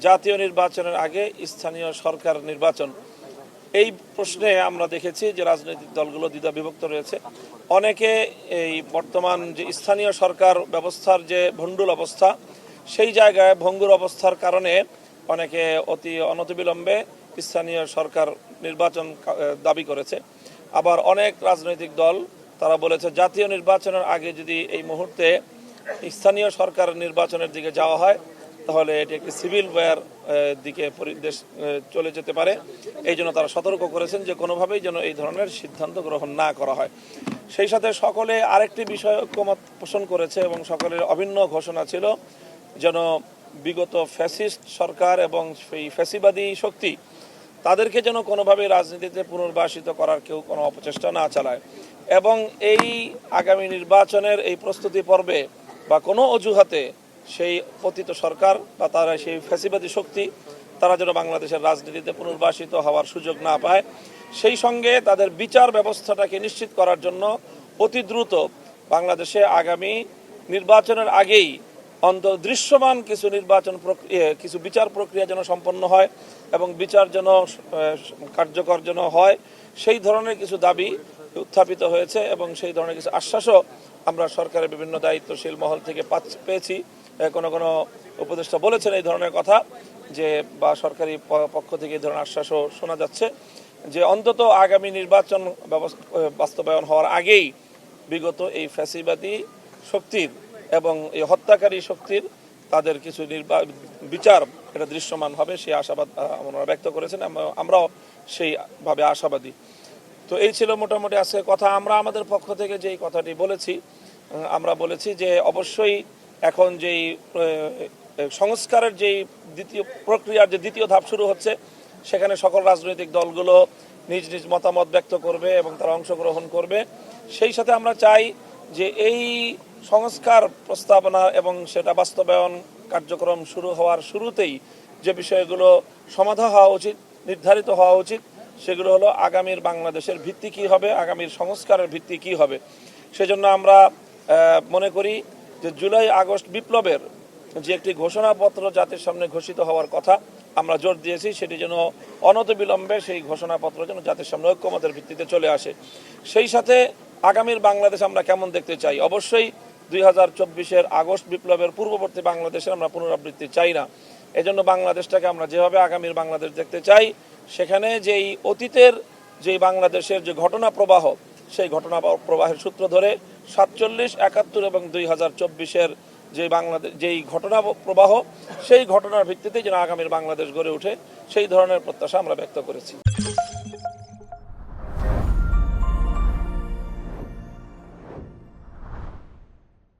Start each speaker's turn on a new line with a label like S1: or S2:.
S1: জাতীয় নির্বাচনের আগে স্থানীয় সরকার নির্বাচন, এই প্রশ্নে আমরা দেখেছি যে রাজনৈতিক দলগুলো দ্বিধা বিভক্ত রয়েছে। অনেকে এই বর্তমান যে স্থানীয় সরকার ব্যবস্থার যে ভণ্ডুল অবস্থা, সেই জায়গায় ভঙ্গুর অবস্থার কারণে অনেকে অতি অনতিবিলম্বে স্থানীয় সরকার নির্বাচন দাবি করেছে। আবার অনেক রাজনৈতিক দল তারা বলেছে জাতীয় নির্বাচনের আগে যদি এই মুহূর্তে স্থানীয় সরকার নির্বাচনের দিকে যাওয়া হয় তাহলে এটি একটি সিভিল ওয়ার দিকে দেশ চলে যেতে পারে। এই জন্য তারা সতর্ক করেছেন যে কোনোভাবেই যেন এই ধরনের সিদ্ধান্ত গ্রহণ না করা হয়। সেই সাথে সকলে আরেকটি বিষয় ঐক্যমত পোষণ করেছে এবং সকলের অভিন্ন ঘোষণা ছিল যেন বিগত ফ্যাসিস্ট সরকার এবং সেই ফ্যাসিবাদী শক্তি তাদেরকে যেন কোনোভাবেই রাজনীতিতে পুনর্বাসিত করার কেউ কোনো অপচেষ্টা না চালায় এবং এই আগামী নির্বাচনের এই প্রস্তুতি পর্বে বা কোনো অজুহাতে সেই পতিত সরকার বা তারা সেই ফ্যাসিবাদী শক্তি তারা যেন বাংলাদেশের রাজনীতিতে পুনর্বাসিত হওয়ার সুযোগ না পায়, সেই সঙ্গে তাদের বিচার ব্যবস্থাটাকে নিশ্চিত করার জন্য অতি দ্রুত বাংলাদেশে আগামী নির্বাচনের আগেই দৃশ্যমান কিছু কিছু বিচার প্রক্রিয়া যেন সম্পন্ন হয় এবং বিচার যেন কার্যকর যেন হয়, সেই ধরনের কিছু দাবি উত্থাপিত হয়েছে এবং সেই ধরনের কিছু আশ্বাসও আমরা সরকারের বিভিন্ন দায়িত্বশীল মহল থেকে পেয়েছি। কোনো কোনো উপদেষ্টা বলেছেন এই ধরনের কথা যে বা সরকারি পক্ষ থেকে এই ধরনের আশ্বাসও শোনা যাচ্ছে যে অন্তত আগামী নির্বাচন বাস্তবায়ন হওয়ার আগেই বিগত এই ফ্যাসিবাদী শক্তির এবং এই হত্যাকারী শক্তির তাদের কিছু বিচার এটা দৃশ্যমান হবে সেই আশাবাদ ওনারা ব্যক্ত করেছেন। আমরাও সেইভাবে আশাবাদী। তো এই ছিল মোটামুটি আজকে কথা। আমরা আমাদের পক্ষ থেকে যেই কথাটি বলেছি, আমরা বলেছি যে অবশ্যই এখন যেই সংস্কারের যেই প্রক্রিয়ার যে দ্বিতীয় ধাপ শুরু হচ্ছে সেখানে সকল রাজনৈতিক দলগুলো নিজ নিজ মতামত ব্যক্ত করবে এবং তারা অংশগ্রহণ করবে। সেই সাথে আমরা চাই যে এই সংস্কার প্রস্তাবনা এবং সেটা বাস্তবায়ন কার্যক্রম শুরু হওয়ার শুরুতেই যে বিষয়গুলো সমাধা হওয়া উচিত, নির্ধারিত হওয়া উচিত, সেগুলো হলো আগামীর বাংলাদেশের ভিত্তি কী হবে, আগামীর সংস্কারের ভিত্তি কী হবে। সেজন্য আমরা মনে করি যে জুলাই আগস্ট বিপ্লবের যে একটি ঘোষণাপত্র জাতির সামনে ঘোষিত হওয়ার কথা আমরা জোর দিয়েছি, সেটি যেন অনতিবিলম্বে সেই ঘোষণাপত্র যেন জাতির সামনে ঐক্যমতের ভিত্তিতে চলে আসে। সেই সাথে আগামীর বাংলাদেশ আমরা কেমন দেখতে চাই, অবশ্যই 2024-এর আগস্ট বিপ্লবের পূর্ববর্তী বাংলাদেশের আমরা পুনরাবৃত্তি চাই না। এজন্য বাংলাদেশটাকে আমরা যেভাবে আগামীর বাংলাদেশ দেখতে চাই সেখানে যেই অতীতের যেই বাংলাদেশের যে ঘটনা প্রবাহ, সেই ঘটনা প্রবাহের সূত্র ধরে 47, 71 এবং 2024-এর যেই ঘটনা প্রবাহ, সেই ঘটনার ভিত্তিতে যেন আগামীর বাংলাদেশ গড়ে ওঠে সেই ধরনের প্রত্যাশা আমরা ব্যক্ত করেছি।